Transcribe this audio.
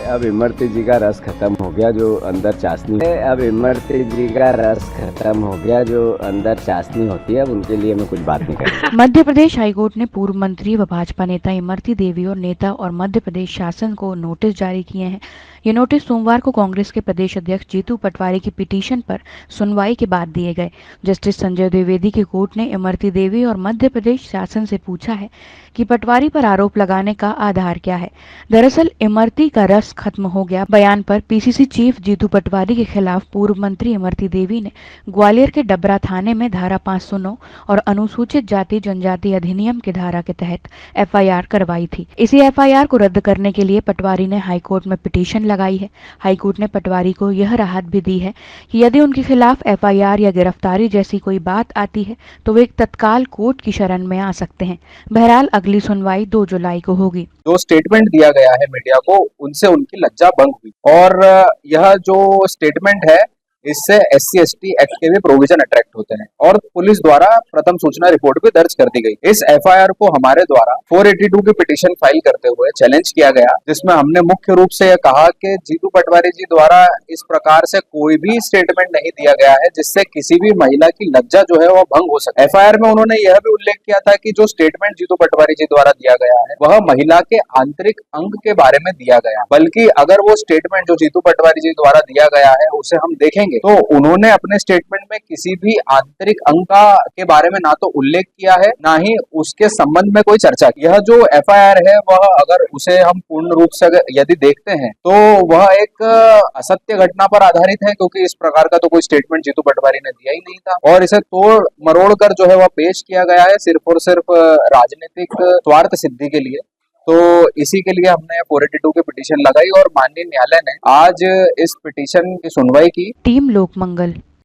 अब इमरती जी का रस खत्म हो गया जो अंदर चाशनी है। अब इमरती जी का रस खत्म हो गया जो अंदर चाशनी होती है। अब उनके लिए मैं कुछ बात नहीं करूँगा। मध्य प्रदेश हाईकोर्ट ने पूर्व मंत्री व भाजपा नेता इमरती देवी और नेता और मध्य प्रदेश शासन को नोटिस जारी किए हैं। ये नोटिस सोमवार को कांग्रेस के प्रदेश अध्यक्ष जीतू पटवारी की पिटीशन पर सुनवाई के बाद दिए गए। जस्टिस संजय द्विवेदी की कोर्ट ने इमरती देवी और मध्य प्रदेश शासन से पूछा है कि पटवारी पर आरोप लगाने का आधार क्या है। दरअसल इमरती का रस खत्म हो गया बयान पर पीसीसी चीफ जीतू पटवारी के खिलाफ पूर्व मंत्री इमरती देवी ने ग्वालियर के डबरा थाने में धारा 509 और अनुसूचित जाति जनजाति अधिनियम की धारा के तहत एफआईआर करवाई थी। इसी एफआईआर को रद्द करने के लिए पटवारी ने हाईकोर्ट में पिटीशन लगाई है। हाईकोर्ट ने पटवारी को यह राहत भी दी है कि यदि उनके खिलाफ एफआईआर या गिरफ्तारी जैसी कोई बात आती है तो वे तत्काल कोर्ट की शरण में आ सकते हैं। बहरहाल अगली सुनवाई 2 जुलाई को होगी। जो स्टेटमेंट दिया गया है मीडिया को, उनसे उनकी लज्जा भंग हुई और यह जो स्टेटमेंट है इससे SC/ST एक्ट के भी प्रोविजन अट्रैक्ट होते हैं और पुलिस द्वारा प्रथम सूचना रिपोर्ट भी दर्ज कर दी गई। इस एफआईआर को हमारे द्वारा 482 की पिटीशन फाइल करते हुए चैलेंज किया गया, जिसमें हमने मुख्य रूप से यह कहा कि जीतू पटवारी जी द्वारा इस प्रकार से कोई भी स्टेटमेंट नहीं दिया गया है जिससे किसी भी महिला की लज्जा जो है वह भंग हो सके। एफआईआर में उन्होंने यह भी उल्लेख किया था कि जो स्टेटमेंट जीतू पटवारी जी द्वारा दिया गया है वह महिला के आंतरिक अंग के बारे में दिया गया, बल्कि अगर वो स्टेटमेंट जो जीतू पटवारी जी द्वारा दिया गया है उसे हम देखेंगे तो उन्होंने अपने स्टेटमेंट में किसी भी आंतरिक अंग के बारे में ना तो उल्लेख किया है ना ही उसके संबंध में कोई चर्चा की। यह जो एफआईआर है वह अगर उसे हम पूर्ण रूप से यदि देखते हैं तो वह एक असत्य घटना पर आधारित है, क्योंकि इस प्रकार का तो कोई स्टेटमेंट जीतू पटवारी ने दिया ही नहीं था और इसे तोड़ मरोड़ कर जो है वह पेश किया गया है सिर्फ और सिर्फ राजनीतिक स्वार्थ सिद्धि के लिए। तो इसी के लिए हमने 482 की पिटीशन लगाई और माननीय न्यायालय ने आज इस पिटीशन की सुनवाई की। टीम लोकमंगल।